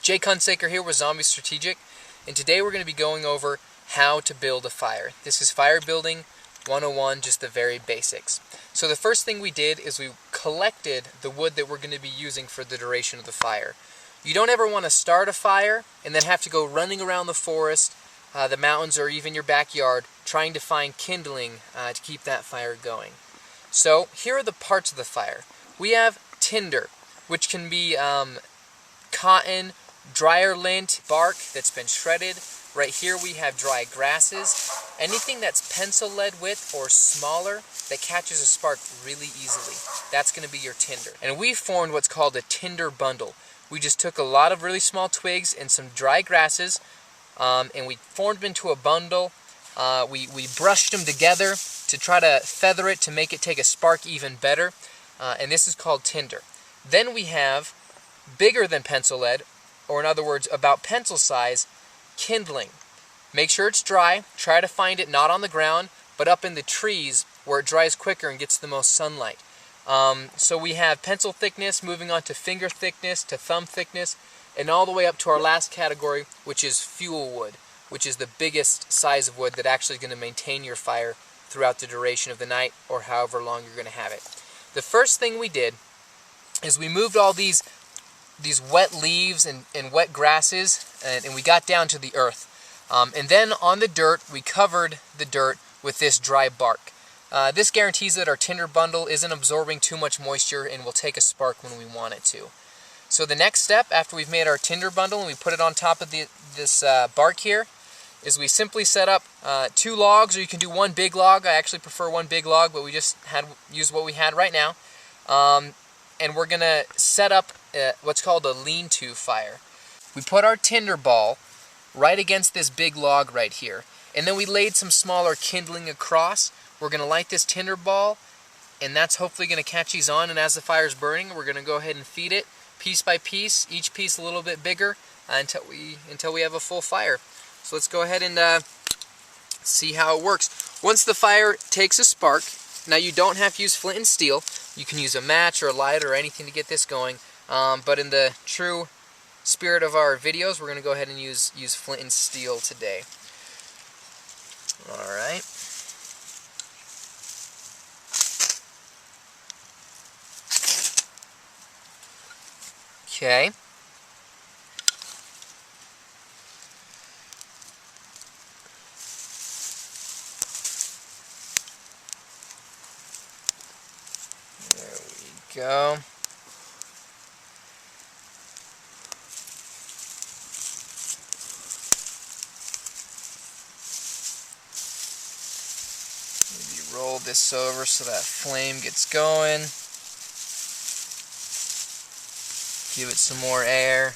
Jake Hunsaker here with Zombiestrategic, and today we're going to be going over how to build a fire. This is Fire Building 101, just the very basics. So the first thing we did is we collected the wood that we're going to be using for the duration of the fire. You don't ever want to start a fire and then have to go running around the forest, the mountains, or even your backyard trying to find kindling to keep that fire going. So here are the parts of the fire. We have tinder, which can be cotton, dryer lint, bark that's been shredded. Right here we have dry grasses. Anything that's pencil lead width or smaller that catches a spark really easily. That's going to be your tinder. And we formed what's called a Tinder Bundle. We just took a lot of really small twigs and some dry grasses, and we formed them into a bundle. We brushed them together to try to feather it to make it take a spark even better. And this is called tinder. Then we have bigger than pencil lead, or in other words, about pencil size, kindling. Make sure it's dry. Try to find it not on the ground, but up in the trees where it dries quicker and gets the most sunlight. So we have pencil thickness, moving on to finger thickness, to thumb thickness, and all the way up to our last category, which is fuel wood, which is the biggest size of wood that actually is going to maintain your fire throughout the duration of the night or however long you're going to have it. The first thing we did is we moved all these wet leaves and wet grasses, and we got down to the earth. And then on the dirt, we covered the dirt with this dry bark. This guarantees that our tinder bundle isn't absorbing too much moisture and will take a spark when we want it to. So the next step, after we've made our tinder bundle and we put it on top of this bark here, is we simply set up 2 logs, or you can do 1 big log. I actually prefer 1 big log, but we just used what we had right now. And we're going to set up what's called a lean-to fire. We put our tinder ball right against this big log right here, and then we laid some smaller kindling across. We're going to light this tinder ball, and that's hopefully going to catch these on, and as the fire's burning, we're going to go ahead and feed it piece by piece, each piece a little bit bigger, until we have a full fire. So let's go ahead and see how it works. Once the fire takes a spark, now you don't have to use flint and steel. You can use a match or a lighter or anything to get this going. But in the true spirit of our videos, we're going to go ahead and use flint and steel today. Alright. Okay. There we go. Maybe roll this over so that flame gets going. Give it some more air.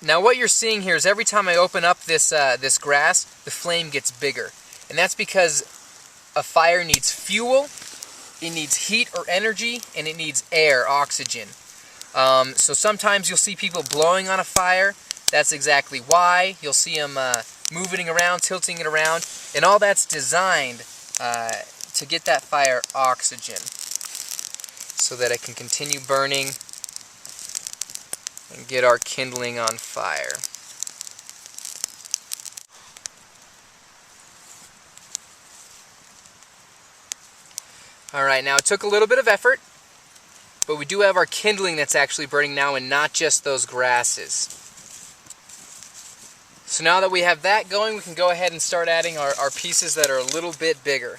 Now what you're seeing here is every time I open up this grass, the flame gets bigger. And that's because a fire needs fuel, it needs heat or energy, and it needs air, oxygen. So sometimes you'll see people blowing on a fire. That's exactly why. You'll see them moving it around, tilting it around, and all that's designed to get that fire oxygen so that it can continue burning and get our kindling on fire. Alright, now it took a little bit of effort, but we do have our kindling that's actually burning now and not just those grasses. So now that we have that going, we can go ahead and start adding our pieces that are a little bit bigger.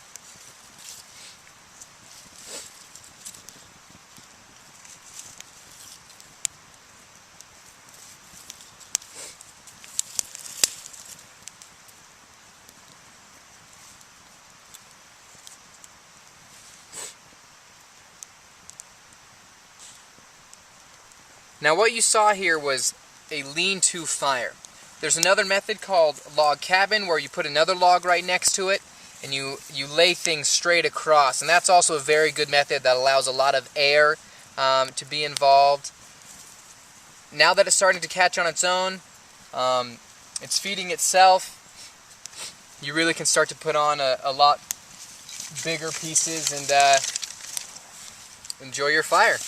Now what you saw here was a lean-to fire. There's another method called log cabin where you put another log right next to it and you lay things straight across, and that's also a very good method that allows a lot of air to be involved. Now that it's starting to catch on its own, it's feeding itself, you really can start to put on a lot bigger pieces and enjoy your fire.